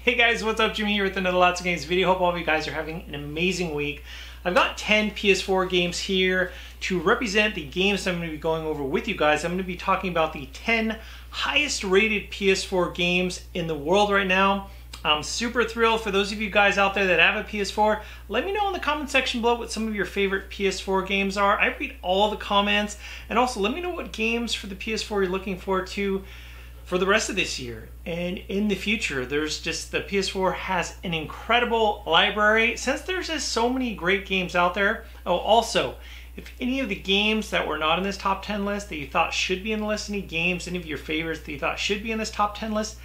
Hey guys, what's up? Jimmy here with another Lots of Games video. Hope all of you guys are having an amazing week. I've got 10 PS4 games here to represent the games I'm going to be going over with you guys. I'm going to be talking about the 10 highest rated PS4 games in the world right now. I'm super thrilled. For those of you guys out there that have a PS4, let me know in the comment section below what some of your favorite PS4 games are. I read all the comments, and also let me know what games for the PS4 you're looking forward to for the rest of this year and in the future. There's just, the PS4 has an incredible library since there's just so many great games out there. Oh, also, if any of the games that were not in this top 10 list that you thought should be in the list, any games, any of your favorites that you thought should be in this top 10 list,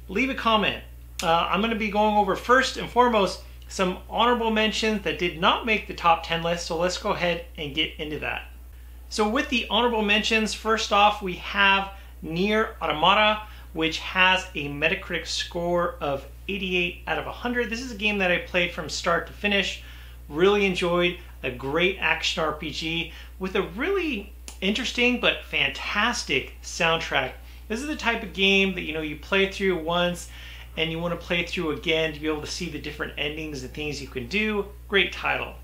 leave a comment. I'm going to be going over first and foremost some honorable mentions that did not make the top 10 list, so let's go ahead and get into that. So with the honorable mentions, first off we have Nier Automata, which has a Metacritic score of 88 out of 100. This is a game that I played from start to finish. Really enjoyed. A great action RPG with a really interesting but fantastic soundtrack. This is the type of game that you play through once and you want to play through again to be able to see the different endings and things you can do. Great title.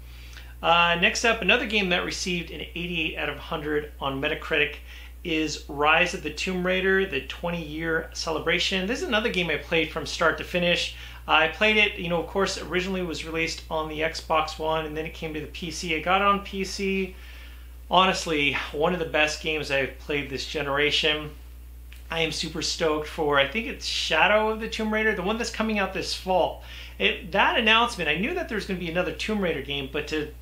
Next up, another game that received an 88 out of 100 on Metacritic is Rise of the Tomb Raider, the 20-year celebration. This is another game I played from start to finish. I played it, of course, originally it was released on the Xbox One, and then it came to the PC. I got it on PC. Honestly, one of the best games I've played this generation. I am super stoked for, I think it's Shadow of the Tomb Raider, the one that's coming out this fall. That announcement, I knew that there was going to be another Tomb Raider game, but to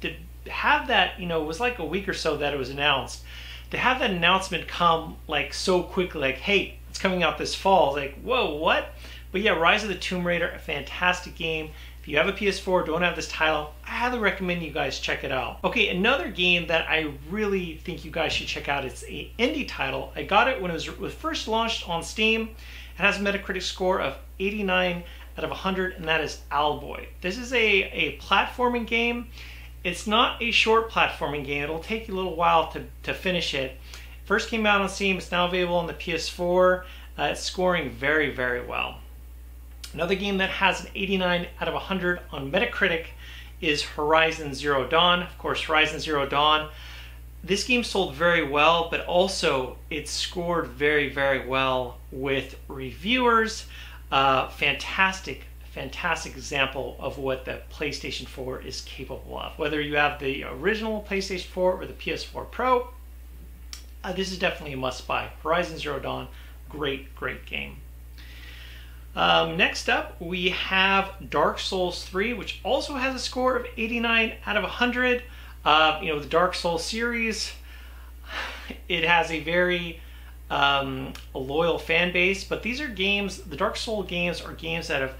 have that, it was like a week or so that it was announced. To have that announcement come like so quickly, like, hey, it's coming out this fall, like, whoa, what? But yeah, Rise of the Tomb Raider, a fantastic game. If you have a PS4, don't have this title, I highly recommend you guys check it out. Okay, another game that I really think you guys should check out, it's an indie title. I got it when it was first launched on Steam. It has a Metacritic score of 89 out of 100, and that is Owlboy. This is a platforming game. It's not a short platforming game. It'll take you a little while to finish it. First came out on Steam. It's now available on the PS4. It's scoring very, very well. Another game that has an 89 out of 100 on Metacritic is Horizon Zero Dawn. Of course, Horizon Zero Dawn. This game sold very well, but also it scored very, very well with reviewers. Fantastic example of what the PlayStation 4 is capable of. Whether you have the original PlayStation 4 or the PS4 Pro, this is definitely a must-buy. Horizon Zero Dawn, great game. Next up, we have Dark Souls 3, which also has a score of 89 out of 100. The Dark Souls series, it has a very loyal fan base, but these are games, the Dark Souls games are games that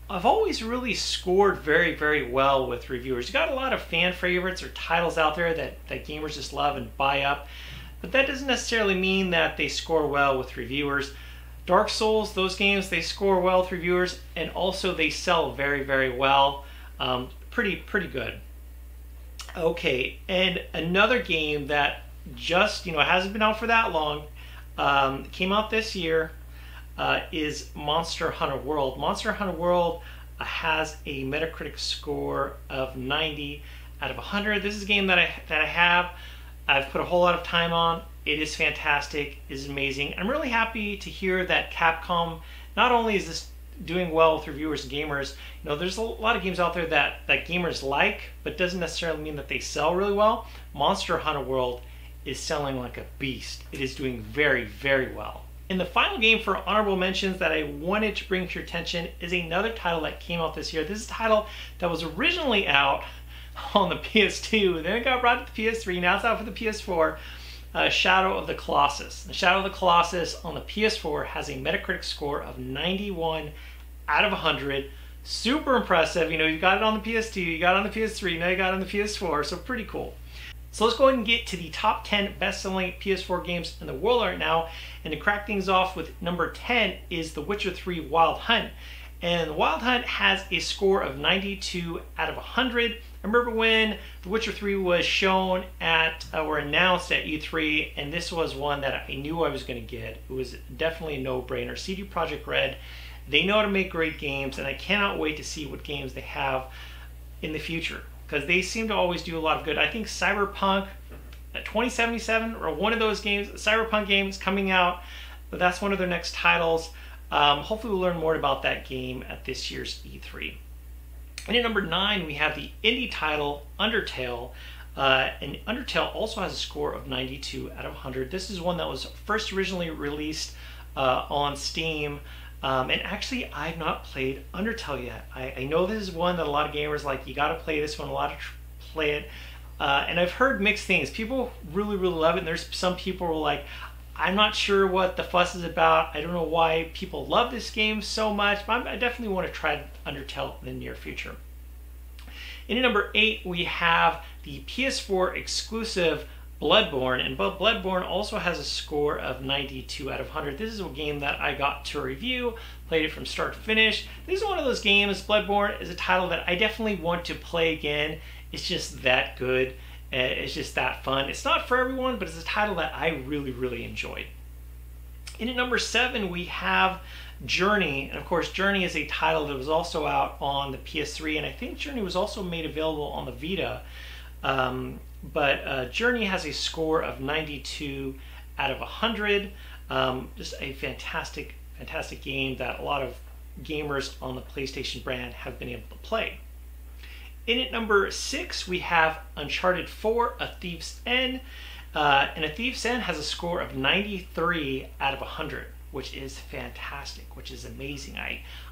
I've always really scored very, very well with reviewers. You got a lot of fan favorites or titles out there that gamers just love and buy up, but that doesn't necessarily mean that they score well with reviewers. Dark Souls, those games, they score well with reviewers, and also they sell very, very well. Pretty good. Okay, and another game that just, hasn't been out for that long, came out this year, is Monster Hunter World. Monster Hunter World has a Metacritic score of 90 out of 100. This is a game that I have. I've put a whole lot of time on. It is fantastic. It is amazing. I'm really happy to hear that Capcom, not only is this doing well with reviewers and gamers, there's a lot of games out there that gamers like, but doesn't necessarily mean that they sell really well. Monster Hunter World is selling like a beast. It is doing very, very well. And the final game for honorable mentions that I wanted to bring to your attention is another title that came out this year. This is a title that was originally out on the PS2, then it got brought to the PS3, now it's out for the PS4, Shadow of the Colossus. The Shadow of the Colossus on the PS4 has a Metacritic score of 91 out of 100. Super impressive. You got it on the PS2, you got it on the PS3, now you got it on the PS4, so pretty cool. So let's go ahead and get to the top 10 best-selling PS4 games in the world right now. And to crack things off with number 10 is The Witcher 3 Wild Hunt. And Wild Hunt has a score of 92 out of 100. I remember when The Witcher 3 was shown at, or announced at E3, and this was one that I knew I was going to get. It was definitely a no-brainer. CD Projekt Red They know how to make great games, and I cannot wait to see what games they have in the future, because they seem to always do a lot of good. I think Cyberpunk 2077 or one of those games, Cyberpunk games coming out, but that's one of their next titles. Hopefully we'll learn more about that game at this year's E3. And at number 9, we have the indie title Undertale. And Undertale also has a score of 92 out of 100. This is one that was first originally released on Steam. And actually, I've not played Undertale yet. I know this is one that a lot of gamers like, you gotta play this one, a lot of play it. And I've heard mixed things. People really, really love it, and there's some people who are like, I'm not sure what the fuss is about. I don't know why people love this game so much, but I definitely want to try Undertale in the near future. In at number 8, we have the PS4 exclusive Bloodborne, and Bloodborne also has a score of 92 out of 100. This is a game that I got to review, played it from start to finish. This is one of those games, Bloodborne is a title that I definitely want to play again. It's just that good. It's just that fun. It's not for everyone, but it's a title that I really, really enjoyed. In at number 7, we have Journey, and of course Journey is a title that was also out on the PS3, and I think Journey was also made available on the Vita. But Journey has a score of 92 out of 100. Just a fantastic, fantastic game that a lot of gamers on the PlayStation brand have been able to play. In at number 6, we have Uncharted 4, A Thief's End. And A Thief's End has a score of 93 out of 100, which is fantastic, which is amazing.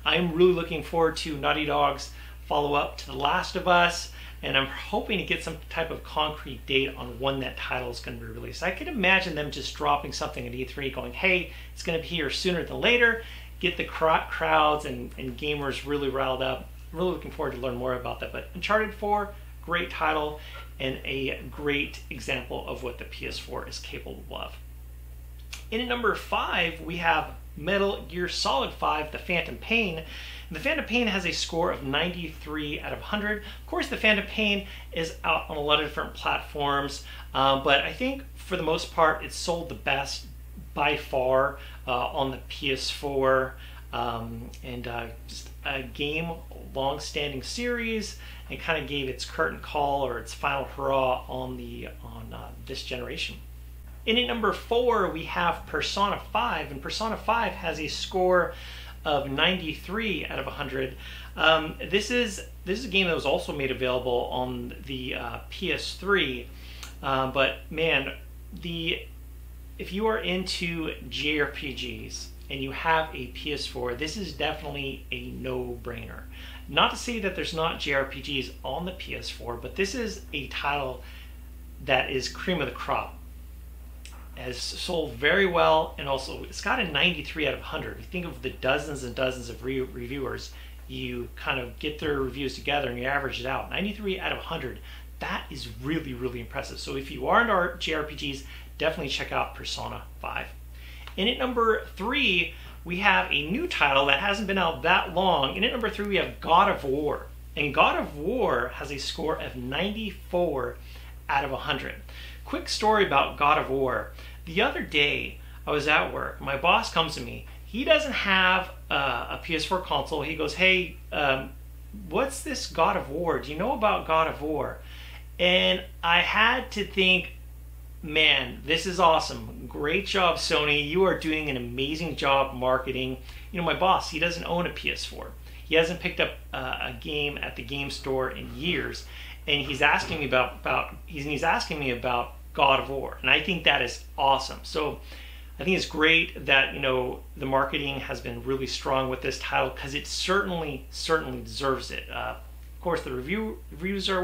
I'm really looking forward to Naughty Dog's follow-up to The Last of Us, and I'm hoping to get some type of concrete date on when that title is going to be released. I can imagine them just dropping something at E3 going, hey, it's going to be here sooner than later, get the crowds and gamers really riled up. I'm really looking forward to learn more about that. But Uncharted 4, great title and a great example of what the PS4 is capable of. In at number 5, we have Metal Gear Solid 5, The Phantom Pain. The Phantom Pain has a score of 93 out of 100. Of course, The Phantom Pain is out on a lot of different platforms, but I think for the most part, it's sold the best by far on the PS4. Just a game, long-standing series, and kind of gave its curtain call or its final hurrah on this generation. In at number 4, we have Persona 5, and Persona 5 has a score of 93 out of 100. This is a game that was also made available on the PS3, but man, if you are into JRPGs and you have a PS4, this is definitely a no-brainer. Not to say that there's not JRPGs on the PS4, but this is a title that is cream of the crop. Has sold very well, and also it's got a 93 out of 100. If you think of the dozens and dozens of reviewers, you kind of get their reviews together and you average it out. 93 out of 100, that is really, really impressive. So if you are into JRPGs, definitely check out Persona 5. And at number 3, we have a new title that hasn't been out that long. And at number 3, we have God of War. And God of War has a score of 94 out of 100. Quick story about God of War. The other day, I was at work. My boss comes to me. He doesn't have a PS4 console. He goes, hey, what's this God of War? Do you know about God of War? And I had to think, man, this is awesome. Great job, Sony. You are doing an amazing job marketing. You know, my boss, he doesn't own a PS4. He hasn't picked up a game at the game store in years. And he's asking me about God of War, and I think that is awesome. So I think it's great that the marketing has been really strong with this title, because it certainly deserves it. Of course, the reviews are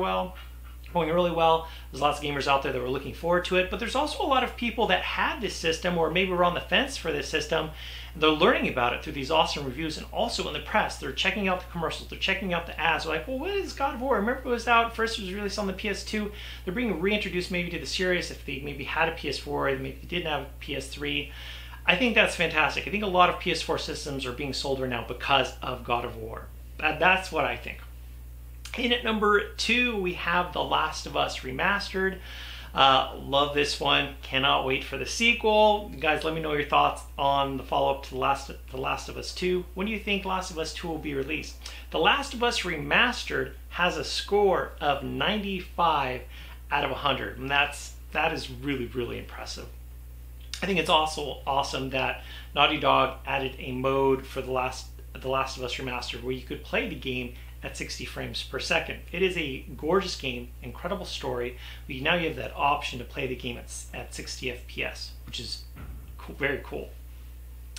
going really well. There's lots of gamers out there that were looking forward to it, but there's also a lot of people that had this system or maybe were on the fence for this system. They're learning about it through these awesome reviews, and also in the press. They're checking out the commercials. They're checking out the ads. They're like, well, what is God of War? Remember it was out first, it was released on the PS2. They're being reintroduced maybe to the series if they maybe had a PS4, maybe they didn't have a PS3. I think that's fantastic. I think a lot of PS4 systems are being sold right now because of God of War. That's what I think. In at number 2, we have The Last of Us Remastered. Love this one. Cannot wait for the sequel. You guys, let me know your thoughts on the follow-up to The Last of Us 2. When do you think Last of Us 2 will be released? The Last of Us Remastered has a score of 95 out of 100, and that is really, really impressive. I think it's also awesome that Naughty Dog added a mode for The Last of Us Remastered where you could play the game at 60 frames per second. It is a gorgeous game, incredible story, but now you have that option to play the game at 60 FPS, which is cool, very cool.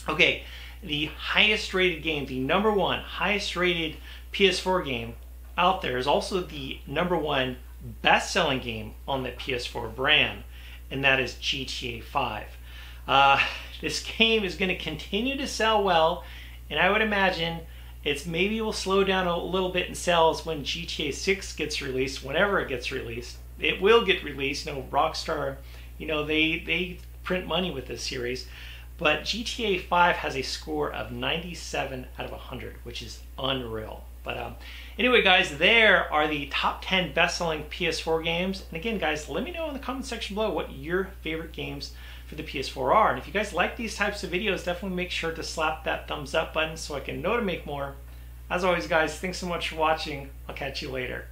Okay, the highest rated game, the #1 highest rated PS4 game out there is also the #1 best-selling game on the PS4 brand, and that is GTA 5. This game is going to continue to sell well, and I would imagine maybe will slow down a little bit in sales when GTA 6 gets released, whenever it gets released. It will get released. Rockstar, they print money with this series. But GTA 5 has a score of 97 out of 100, which is unreal. But anyway, guys, there are the top 10 best-selling PS4 games. And again, guys, let me know in the comment section below what your favorite games for the PS4 are. And if you guys like these types of videos, definitely make sure to slap that thumbs up button so I can know to make more. As always, guys, thanks so much for watching. I'll catch you later.